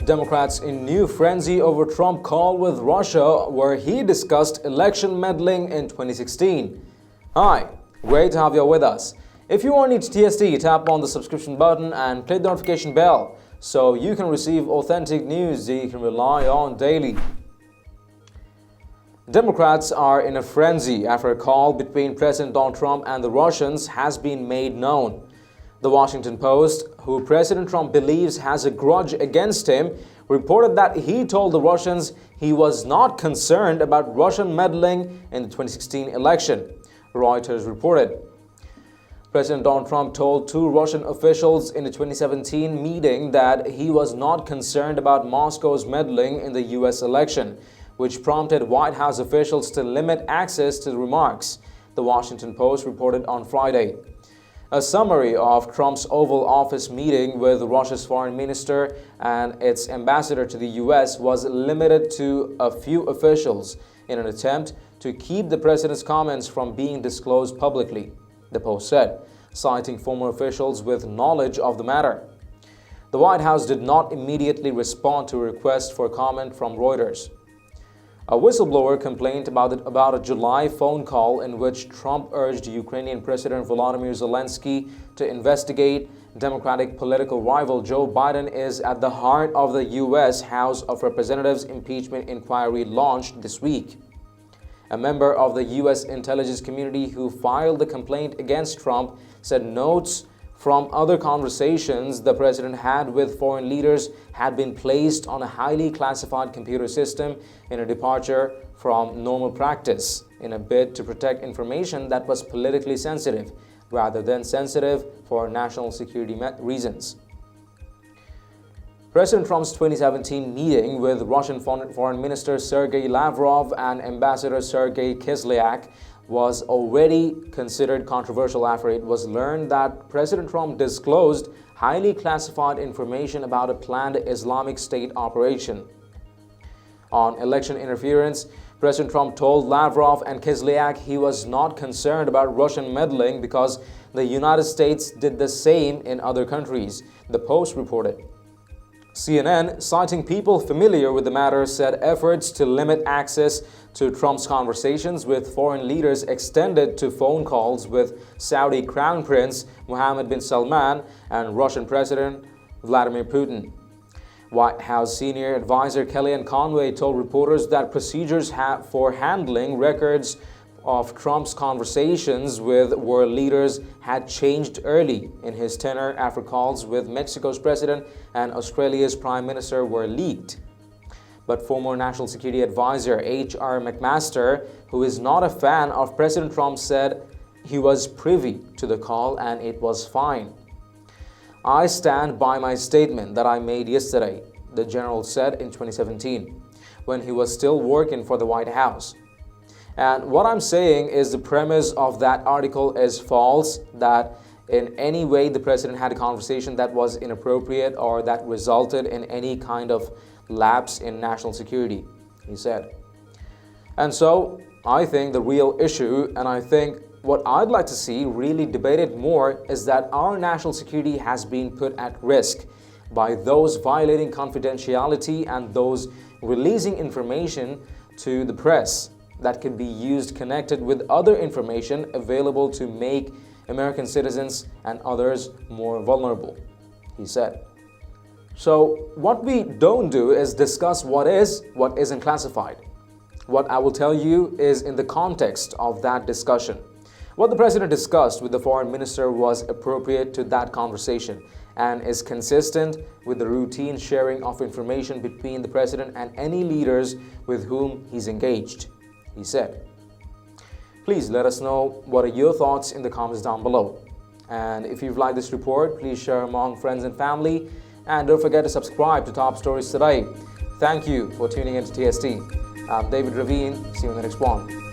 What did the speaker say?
Democrats in new frenzy over Trump call with Russia, where he discussed election meddling in 2016. Hi, great to have you with us. If you are new to TST, tap on the subscription button and click the notification bell so you can receive authentic news that you can rely on daily. Democrats are in a frenzy after a call between President Donald Trump and the Russians has been made known. The Washington Post, who President Trump believes has a grudge against him, reported that he told the Russians he was not concerned about Russian meddling in the 2016 election, Reuters reported. President Donald Trump told two Russian officials in a 2017 meeting that he was not concerned about Moscow's meddling in the U.S. election, which prompted White House officials to limit access to the remarks, the Washington Post reported on Friday. A summary of Trump's Oval Office meeting with Russia's foreign minister and its ambassador to the U.S. was limited to a few officials in an attempt to keep the president's comments from being disclosed publicly, the Post said, citing former officials with knowledge of the matter. The White House did not immediately respond to a request for comment from Reuters. A whistleblower complained about a July phone call in which Trump urged Ukrainian President Volodymyr Zelensky to investigate Democratic political rival Joe Biden is at the heart of the U.S. House of Representatives impeachment inquiry launched this week. A member of the U.S. intelligence community who filed the complaint against Trump said notes from other conversations the president had with foreign leaders had been placed on a highly classified computer system in a departure from normal practice in a bid to protect information that was politically sensitive rather than sensitive for national security reasons. President Trump's 2017 meeting with Russian Foreign Minister Sergei Lavrov and Ambassador Sergei Kislyak was already considered controversial after it was learned that President Trump disclosed highly classified information about a planned Islamic State operation. On election interference, President Trump told Lavrov and Kislyak he was not concerned about Russian meddling because the United States did the same in other countries, the Post reported. CNN, citing people familiar with the matter, said efforts to limit access to Trump's conversations with foreign leaders extended to phone calls with Saudi Crown Prince Mohammed bin Salman and Russian President Vladimir Putin. White House senior advisor Kellyanne Conway told reporters that procedures for handling records of Trump's conversations with world leaders had changed early in his tenure after calls with Mexico's president and Australia's prime minister were leaked. But former National Security Advisor H.R. McMaster, who is not a fan of President Trump, said he was privy to the call and it was fine. "I stand by my statement that I made yesterday," the general said in 2017, when he was still working for the White House. And what I'm saying is the premise of that article is false, that in any way the president had a conversation that was inappropriate or that resulted in any kind of lapse in national security, he said. And so I think the real issue, and I think what I'd like to see really debated more, is that our national security has been put at risk by those violating confidentiality and those releasing information to the press that can be used connected with other information available to make American citizens and others more vulnerable, he said. So what we don't do is discuss what isn't classified. What I will tell you is in the context of that discussion. What the president discussed with the foreign minister was appropriate to that conversation and is consistent with the routine sharing of information between the president and any leaders with whom he's engaged, he said. Please let us know what are your thoughts in the comments down below. And if you've liked this report, please share among friends and family. And don't forget to subscribe to Top Stories Today. Thank you for tuning in to TST. I'm David Ravine. See you in the next one.